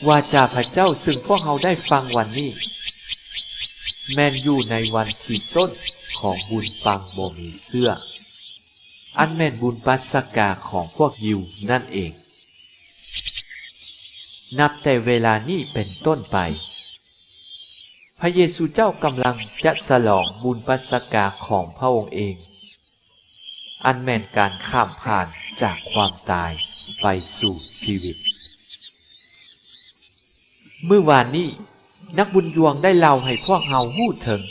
วาจาพระเจ้าซึ่งพวกเราได้ฟังวันนี้แม่นอยู่ในวันที่ต้นของบุญปังบ่มีเสื้ออันแม่นบุญปัสกาของพวกยิวนั่นเองนับแต่เวลานี้เป็นต้นไปพระเยซูเจ้ากำลังจะฉลองบุญปัสกาของพระองค์เองอันแม่นการข้ามผ่านจากความตายไปสู่ชีวิตเมื่อวานนี้นักบุญยวงได้เล่าให้พวกเราฮู้ถึง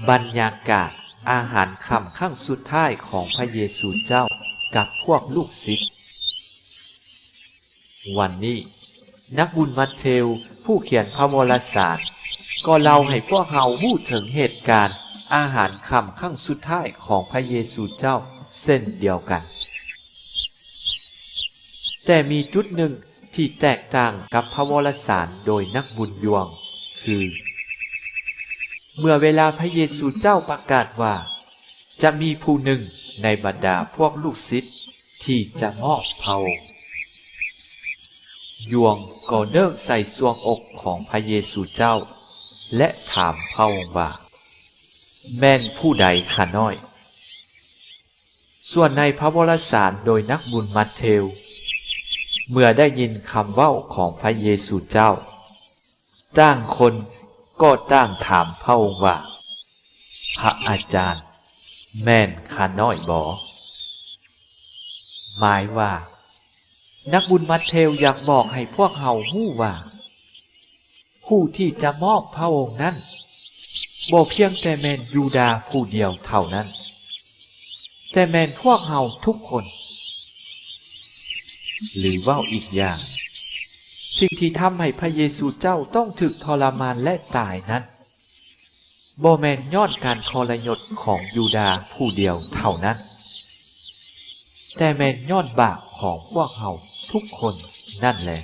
บรรยากาศอาหารค่ำครั้งสุดท้ายของพระเยซูเจ้ากับพวกลูกศิษย์วันนี้นักบุญมัทธิวผู้เขียนพระวรสารก็เล่าให้พวกเราฮู้ถึงเหตุการณ์อาหารค่ำครั้งสุดท้ายของพระเยซูเจ้าเส้นเดียวกันแต่มีจุดหนึ่งที่แตกต่างกับพระวรสารโดยนักบุญยวงคือเมื่อเวลาพระเยซูเจ้าประกาศว่าจะมีผู้หนึ่งในบรรดาพวกลูกศิษย์ที่จะมอบพระองค์ยวงก็เนิ่งใส่ทรวงอกของพระเยซูเจ้าและถามพระองค์ว่าแม่นผู้ใดข้าน้อยส่วนในพระวรสารโดยนักบุญมัทธิวเมื่อได้ยินคำเว้าของพระเยซูเจ้าต่างคนก็ต่างถามพระองค์ว่าพระอาจารย์แม่นข้าน้อยบ่หมายว่านักบุญมัทธิวอยากบอกให้พวกเราฮู้ว่าผู้ที่จะมอบพระองค์นั้นบ่เพียงแต่แม่นยูดาห์ผู้เดียวเท่านั้นแต่แม่นพวกเราทุกคนหรือว่าอีกอย่างสิ่งที่ทำให้พระเยซูเจ้าต้องถูกทรมานและตายนั้นบ่แม่นย้อนการทรยศของยูดาห์ผู้เดียวเท่านั้นแต่แม่นย้อนบาปของพวกเราทุกคนนั่นแหละ